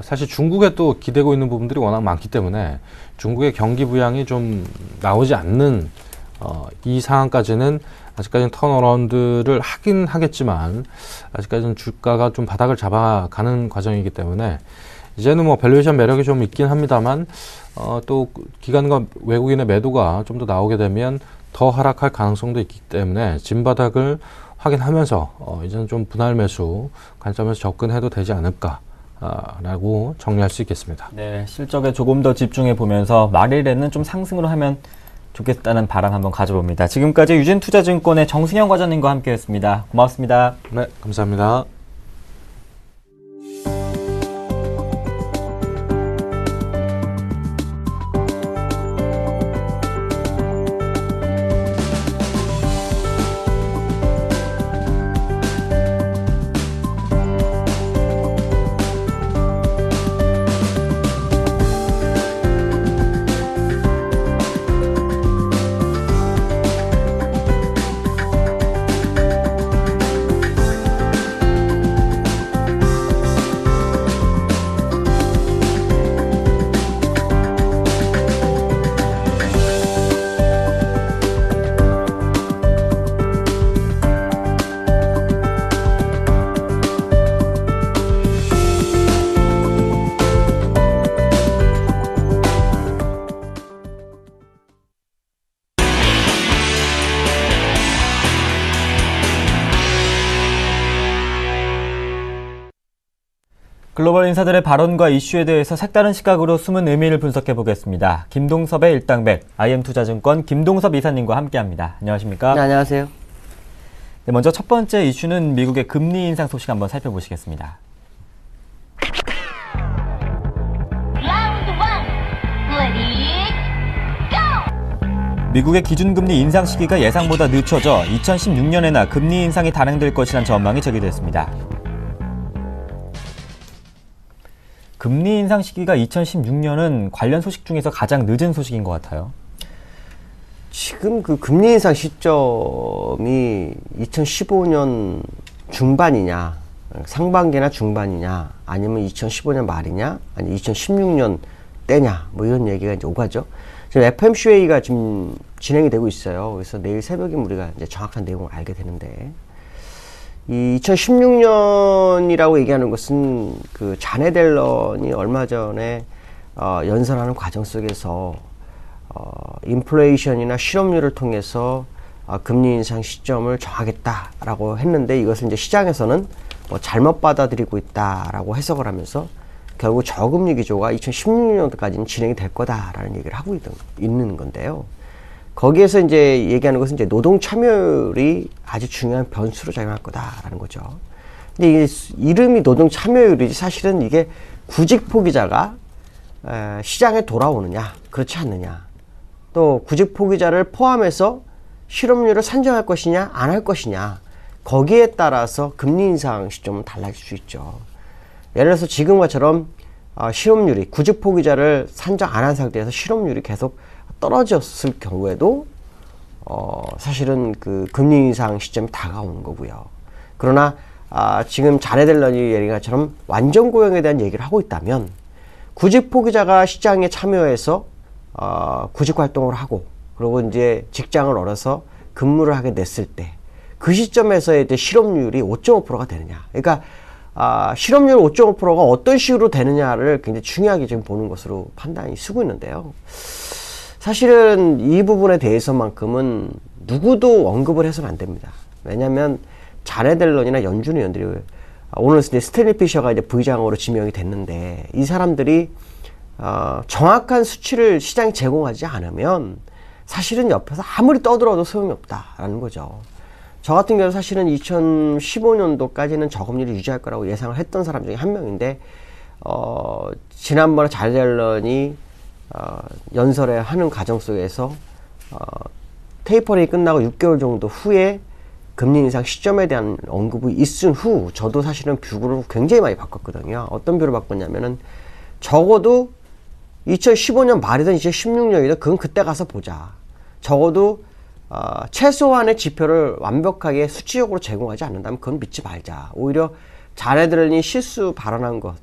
사실 중국에 또 기대고 있는 부분들이 워낙 많기 때문에 중국의 경기 부양이 좀 나오지 않는 이 상황까지는 아직까지는 턴어라운드를 하긴 하겠지만 아직까지는 주가가 좀 바닥을 잡아가는 과정이기 때문에 이제는 뭐 밸류에이션 매력이 좀 있긴 합니다만 또 기관과 외국인의 매도가 좀 더 나오게 되면 더 하락할 가능성도 있기 때문에 진바닥을 확인하면서 이제는 좀 분할 매수 관점에서 접근해도 되지 않을까 라고 정리할 수 있겠습니다. 네, 실적에 조금 더 집중해 보면서 말일에는 좀 상승으로 하면 좋겠다는 바람 한번 가져봅니다. 지금까지 유진투자증권의 정승현 과장님과 함께했습니다. 고맙습니다. 네, 감사합니다. 글로벌 인사들의 발언과 이슈에 대해서 색다른 시각으로 숨은 의미를 분석해 보겠습니다. 김동섭의 일당백, IM투자증권 김동섭 이사님과 함께합니다. 안녕하십니까? 네, 안녕하세요. 네, 먼저 첫 번째 이슈는 미국의 금리 인상 소식 한번 살펴보시겠습니다. 미국의 기준금리 인상 시기가 예상보다 늦춰져 2016년에나 금리 인상이 단행될 것이란 전망이 제기됐습니다. 금리 인상 시기가 2016년은 관련 소식 중에서 가장 늦은 소식인 것 같아요. 지금 그 금리 인상 시점이 2015년 중반이냐, 상반기나 중반이냐, 아니면 2015년 말이냐, 아니면 2016년 때냐, 뭐 이런 얘기가 이제 오가죠. 지금 FOMC 회의가 지금 진행이 되고 있어요. 그래서 내일 새벽에 우리가 이제 정확한 내용을 알게 되는데, 이 2016년이라고 얘기하는 것은 그 자넷 옐런이 얼마 전에 연설하는 과정 속에서 인플레이션이나 실업률을 통해서 금리 인상 시점을 정하겠다라고 했는데, 이것을 이제 시장에서는 뭐 잘못 받아들이고 있다라고 해석을 하면서 결국 저금리 기조가 2016년까지는 진행이 될 거다라는 얘기를 하고 있는 건데요. 거기에서 이제 얘기하는 것은 이제 노동 참여율이 아주 중요한 변수로 작용할 거다라는 거죠. 근데 이게 이름이 노동 참여율이지 사실은 이게 구직 포기자가 시장에 돌아오느냐, 그렇지 않느냐, 또 구직 포기자를 포함해서 실업률을 산정할 것이냐, 안 할 것이냐, 거기에 따라서 금리 인상 시점은 달라질 수 있죠. 예를 들어서 지금과처럼 실업률이, 구직 포기자를 산정 안 한 상태에서 실업률이 계속 떨어졌을 경우에도 사실은 그 금리 인상 시점이 다가오는 거고요. 그러나 지금 자넷 옐런이 얘기한 것처럼 완전 고용에 대한 얘기를 하고 있다면, 구직 포기자가 시장에 참여해서 구직 활동을 하고, 그리고 이제 직장을 얻어서 근무를 하게 됐을 때, 그 시점에서의 이제 실업률이 5.5%가 되느냐. 그러니까 실업률 5.5%가 어떤 식으로 되느냐를 굉장히 중요하게 지금 보는 것으로 판단이 쓰고 있는데요. 사실은 이 부분에 대해서만큼은 누구도 언급을 해서는 안 됩니다. 왜냐하면 자넷 옐런이나 연준 의원들이, 오늘 이제 스탠리 피셔가 이제 부의장으로 지명이 됐는데, 이 사람들이 정확한 수치를 시장에 제공하지 않으면 사실은 옆에서 아무리 떠들어도 소용이 없다라는 거죠. 저 같은 경우는 사실은 2015년도까지는 저금리를 유지할 거라고 예상을 했던 사람 중에 한 명인데, 지난번에 자넷 옐런이 연설에 하는 과정 속에서 테이퍼링이 끝나고 6개월 정도 후에 금리 인상 시점에 대한 언급이 있은 후, 저도 사실은 뷰를 굉장히 많이 바꿨거든요. 어떤 뷰를 바꿨냐면은, 적어도 2015년 말이든 2016년이든 그건 그때 가서 보자. 적어도 최소한의 지표를 완벽하게 수치적으로 제공하지 않는다면 그건 믿지 말자. 오히려 자네들이 실수 발언한 것,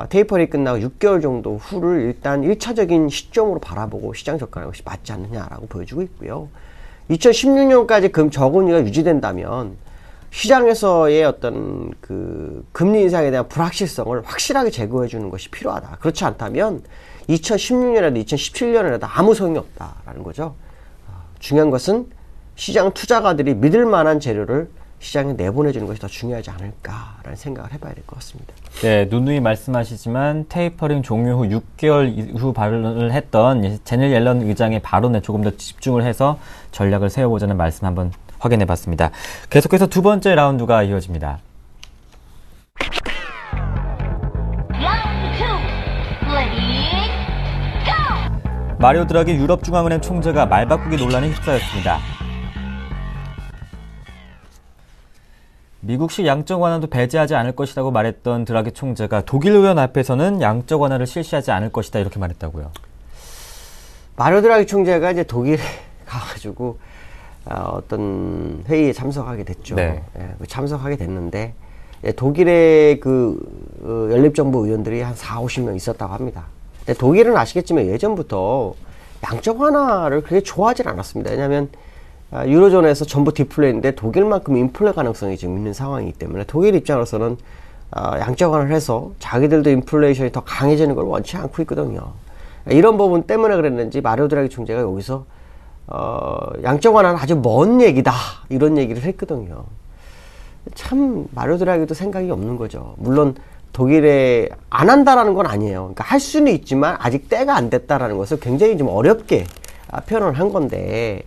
테이퍼링이 끝나고 6개월 정도 후를 일단 1차적인 시점으로 바라보고 시장 접근하는 것이 맞지 않느냐라고 보여주고 있고요. 2016년까지 저금리가 유지된다면 시장에서의 어떤 그 금리 인상에 대한 불확실성을 확실하게 제거해 주는 것이 필요하다. 그렇지 않다면 2016년에도 2017년에도 아무 소용이 없다라는 거죠. 중요한 것은 시장 투자가들이 믿을 만한 재료를 시장에 내보내주는 것이 더 중요하지 않을까라는 생각을 해봐야 될 것 같습니다. 네, 누누이 말씀하시지만 테이퍼링 종료 후 6개월 후 발언을 했던 자넷 옐런 의장의 발언에 조금 더 집중을 해서 전략을 세워보자는 말씀 한번 확인해봤습니다. 계속해서 두 번째 라운드가 이어집니다. 마리오 드라기 유럽중앙은행 총재가 말바꾸기 논란에 휩싸였습니다. 미국식 양적 완화도 배제하지 않을 것이라고 말했던 드라기 총재가 독일 의원 앞에서는 양적 완화를 실시하지 않을 것이다 이렇게 말했다고요. 마리오 드라기 총재가 이제 독일에 가가지고 어떤 회의에 참석하게 됐죠. 네. 예, 참석하게 됐는데 독일의 그 연립정부 의원들이 한 40-50명 있었다고 합니다. 근데 독일은 아시겠지만 예전부터 양적 완화를 그렇게 좋아하진 않았습니다. 왜냐하면 유로존에서 전부 디플레인데 독일만큼 인플레 가능성이 지금 있는 상황이기 때문에 독일 입장으로서는 양적 완화를 해서 자기들도 인플레이션이 더 강해지는 걸 원치 않고 있거든요. 이런 부분 때문에 그랬는지 마리오 드라기 총재가 여기서 양적 완화는 아주 먼 얘기다 이런 얘기를 했거든요. 참 마리오 드라기도 생각이 없는 거죠. 물론 독일에 안 한다라는 건 아니에요. 그러니까 할 수는 있지만 아직 때가 안 됐다라는 것을 굉장히 좀 어렵게 표현을 한 건데,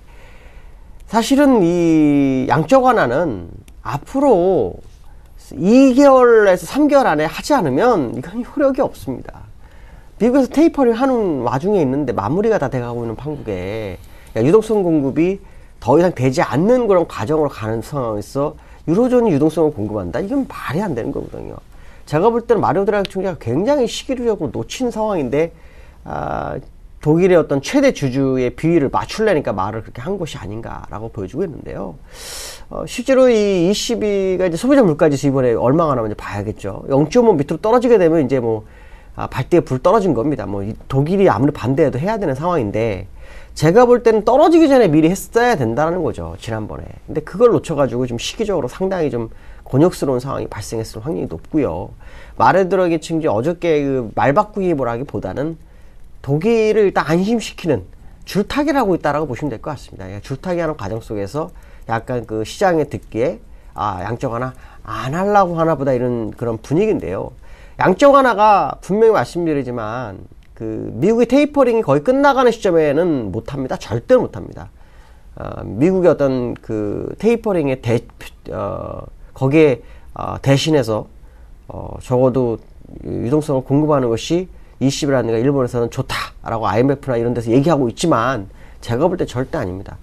사실은 이 양적 완화는 앞으로 2개월에서 3개월 안에 하지 않으면 이건 효력이 없습니다. 미국에서 테이퍼링 하는 와중에 있는데 마무리가 다 돼가고 있는 판국에 유동성 공급이 더 이상 되지 않는 그런 과정으로 가는 상황에서 유로존이 유동성을 공급한다? 이건 말이 안 되는 거거든요. 제가 볼 때는 마리오 드라기 총리가 굉장히 시기적으로 놓친 상황인데, 독일의 어떤 최대 주주의 비위를 맞추려니까 말을 그렇게 한 것이 아닌가라고 보여주고 있는데요. 실제로 이 ECB가 이제 소비자 물가지수 이번에 얼마가 나오는지 봐야겠죠. 0.5 밑으로 떨어지게 되면 이제 뭐, 발대에 불 떨어진 겁니다. 뭐, 독일이 아무리 반대해도 해야 되는 상황인데, 제가 볼 때는 떨어지기 전에 미리 했어야 된다는 거죠, 지난번에. 근데 그걸 놓쳐가지고 좀 시기적으로 상당히 좀 곤욕스러운 상황이 발생했을 확률이 높고요. 말에 들어기 층지 어저께 그 말 바꾸기 보라기보다는 독일을 일단 안심시키는 줄타기를 하고 있다라고 보시면 될 것 같습니다. 줄타기 하는 과정 속에서 약간 그 시장에 듣기에, 양적 완화 안 하려고 하나 보다 이런 그런 분위기인데요. 양적 완화가 분명히 말씀드리지만, 그 미국의 테이퍼링이 거의 끝나가는 시점에는 못합니다. 절대 못합니다. 미국의 어떤 그 테이퍼링의 거기에 대신해서 적어도 유동성을 공급하는 것이 ECB라는 데가 일본에서는 좋다라고 IMF나 이런 데서 얘기하고 있지만, 제가 볼 때 절대 아닙니다.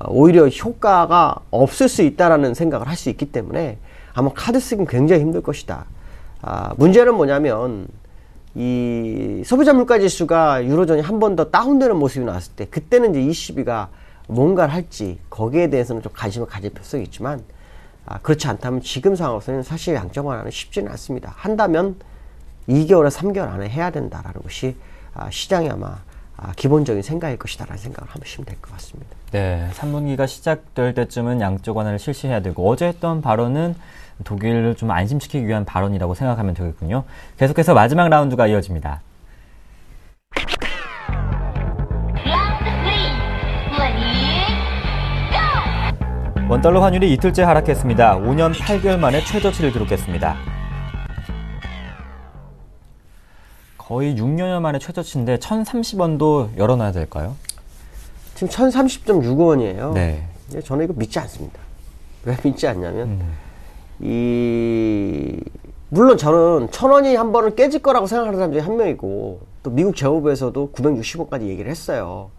오히려 효과가 없을 수 있다라는 생각을 할 수 있기 때문에 아마 카드 쓰기는 굉장히 힘들 것이다. 문제는 뭐냐면, 이 소비자 물가 지수가 유로존이 한 번 더 다운되는 모습이 나왔을 때, 그때는 이제 ECB가 뭔가를 할지 거기에 대해서는 좀 관심을 가질 필요성이 있지만, 그렇지 않다면 지금 상황에서는 사실 양적 완화는 쉽지는 않습니다. 한다면 2개월에서 3개월 안에 해야 된다라는 것이 시장이 아마 기본적인 생각일 것이다라는 생각을 하시면 될 것 같습니다. 네, 3분기가 시작될 때쯤은 양적 완화를 실시해야 되고, 어제 했던 발언은 독일을 좀 안심시키기 위한 발언이라고 생각하면 되겠군요. 계속해서 마지막 라운드가 이어집니다. 원달러 환율이 이틀째 하락했습니다. 5년 8개월 만에 최저치를 기록했습니다. 거의 6년여 만에 최저치인데 1,030원도 열어놔야 될까요? 지금 1,030.65원이에요. 네. 저는 이거 믿지 않습니다. 왜 믿지 않냐면, 물론 저는 1,000원이 한 번은 깨질 거라고 생각하는 사람 중에 한 명이고, 또 미국 재무부에서도 960원까지 얘기를 했어요.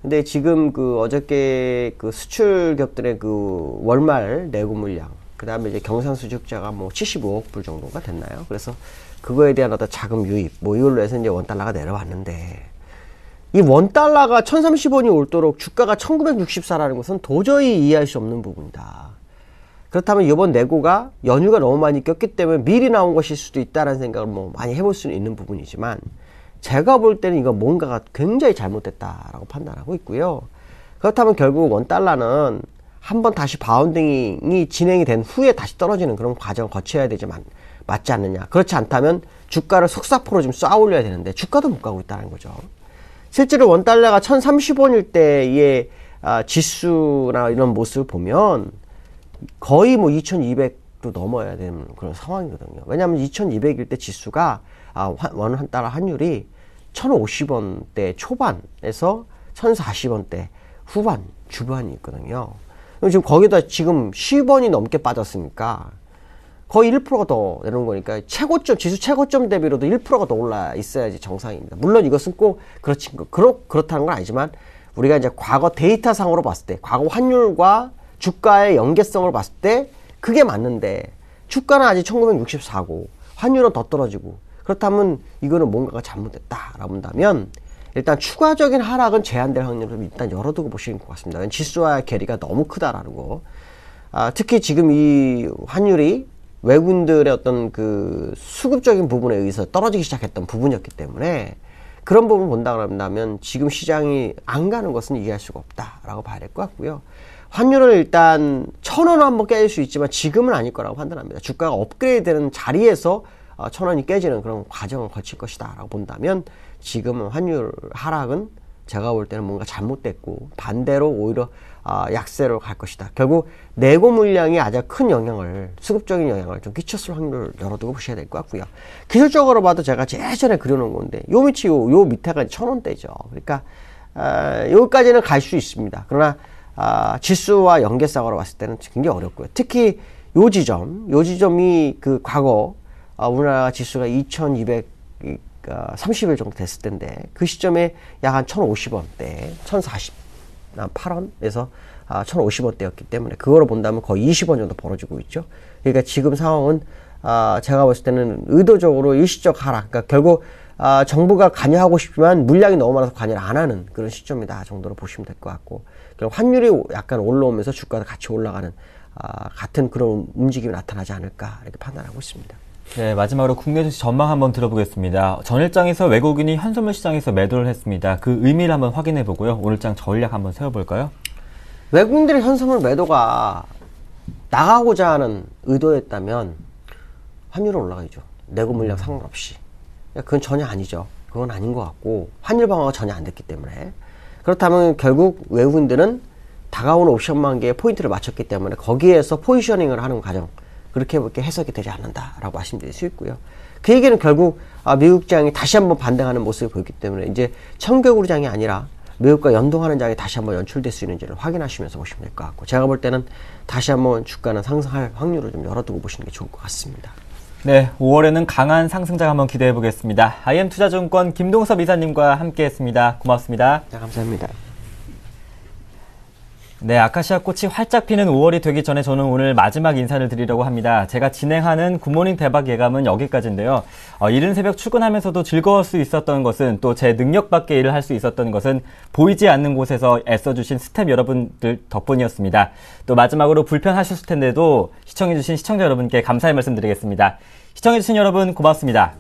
근데 지금 그 어저께 그 수출기업들의 그 월말 내구 물량, 그 다음에 이제 경상수지흑자가 뭐 75억 불 정도가 됐나요? 그래서 그거에 대한 어떤 자금 유입, 뭐 이걸로 해서 이제 원달러가 내려왔는데, 이 원달러가 1,030원이 올도록 주가가 1,964라는 것은 도저히 이해할 수 없는 부분이다. 그렇다면 이번 내고가 연휴가 너무 많이 꼈기 때문에 미리 나온 것일 수도 있다는 생각을 뭐 많이 해볼 수는 있는 부분이지만, 제가 볼 때는 이거 뭔가가 굉장히 잘못됐다라고 판단하고 있고요. 그렇다면 결국 원달러는 한번 다시 바운딩이 진행이 된 후에 다시 떨어지는 그런 과정을 거쳐야 되지만 맞지 않느냐. 그렇지 않다면 주가를 속사포로 좀 쏴 올려야 되는데 주가도 못 가고 있다는 거죠. 실제로 원달러가 1,030원일 때의 지수나 이런 모습을 보면 거의 뭐 2,200도 넘어야 되는 그런 상황이거든요. 왜냐하면 2,200일 때 지수가 원 한 달러 환율이 1,050원대 초반에서 1,040원대 후반 주반이 있거든요. 지금 거기다 지금 10원이 넘게 빠졌으니까 거의 1%가 더 내려온 거니까 최고점, 지수 최고점 대비로도 1%가 더 올라 있어야지 정상입니다. 물론 이것은 꼭 그렇다는 건 아니지만, 우리가 이제 과거 데이터상으로 봤을 때, 과거 환율과 주가의 연계성을 봤을 때 그게 맞는데, 주가는 아직 1964고 환율은 더 떨어지고, 그렇다면 이거는 뭔가가 잘못됐다라고 본다면 일단 추가적인 하락은 제한될 확률을 일단 열어두고 보시는 것 같습니다. 지수와의 괴리가 너무 크다라는 거. 특히 지금 이 환율이 외국인들의 어떤 그 수급적인 부분에 의해서 떨어지기 시작했던 부분이었기 때문에, 그런 부분을 본다 그런다면 지금 시장이 안 가는 것은 이해할 수가 없다라고 봐야 될 것 같고요. 환율은 일단 1,000원 한번 깨질 수 있지만 지금은 아닐 거라고 판단합니다. 주가가 업그레이드 되는 자리에서 1,000원이 깨지는 그런 과정을 거칠 것이다 라고 본다면, 지금은 환율 하락은 제가 볼 때는 뭔가 잘못됐고 반대로 오히려 약세로 갈 것이다. 결국 내고 물량이 아주 큰 영향을, 수급적인 영향을 좀 끼쳤을 확률을 열어두고 보셔야 될 것 같고요. 기술적으로 봐도 제가 예전에 그려놓은 건데 요 밑이 요 밑에가 1,000원대죠. 그러니까 여기까지는 갈 수 있습니다. 그러나 지수와 연계상으로 봤을 때는 굉장히 어렵고요. 특히 요 지점이 그 과거 우리나라 지수가 2230일 정도 됐을 때인데 그 시점에 약 한 1,050원대, 1,048원에서 1,050원대였기 때문에 그거로 본다면 거의 20원 정도 벌어지고 있죠. 그러니까 지금 상황은 제가 봤을 때는 의도적으로 일시적 하락, 그러니까 결국 정부가 관여하고 싶지만 물량이 너무 많아서 관여를 안 하는 그런 시점이다 정도로 보시면 될 것 같고, 결국 환율이 약간 올라오면서 주가도 같이 올라가는 같은 그런 움직임이 나타나지 않을까 이렇게 판단하고 있습니다. 네, 마지막으로 국내 증시 전망 한번 들어보겠습니다. 전일장에서 외국인이 현선물 시장에서 매도를 했습니다. 그 의미를 한번 확인해 보고요. 오늘장 전략 한번 세워볼까요? 외국인들의 현선물 매도가 나가고자 하는 의도였다면 환율은 올라가죠. 내고 물량 상관없이. 그건 전혀 아니죠. 그건 아닌 것 같고 환율 방어가 전혀 안 됐기 때문에. 그렇다면 결국 외국인들은 다가오는 옵션만 개의 포인트를 맞췄기 때문에 거기에서 포지셔닝을 하는 과정, 그렇게밖에 해석이 되지 않는다라고 말씀드릴 수 있고요. 그 얘기는 결국 미국 장이 다시 한번 반등하는 모습을 보였기 때문에 이제 청격으로 장이 아니라 미국과 연동하는 장이 다시 한번 연출될 수 있는지를 확인하시면서 보시면 될 것 같고, 제가 볼 때는 다시 한번 주가는 상승할 확률을 좀 열어두고 보시는 게 좋을 것 같습니다. 네, 5월에는 강한 상승장 한번 기대해 보겠습니다. IM투자증권 김동섭 이사님과 함께했습니다. 고맙습니다. 네, 감사합니다. 네, 아카시아 꽃이 활짝 피는 5월이 되기 전에 저는 오늘 마지막 인사를 드리려고 합니다. 제가 진행하는 굿모닝 대박 예감은 여기까지인데요. 이른 새벽 출근하면서도 즐거울 수 있었던 것은, 또 제 능력 밖의 일을 할 수 있었던 것은 보이지 않는 곳에서 애써주신 스태프 여러분들 덕분이었습니다. 또 마지막으로 불편하셨을 텐데도 시청해주신 시청자 여러분께 감사의 말씀 드리겠습니다. 시청해주신 여러분 고맙습니다.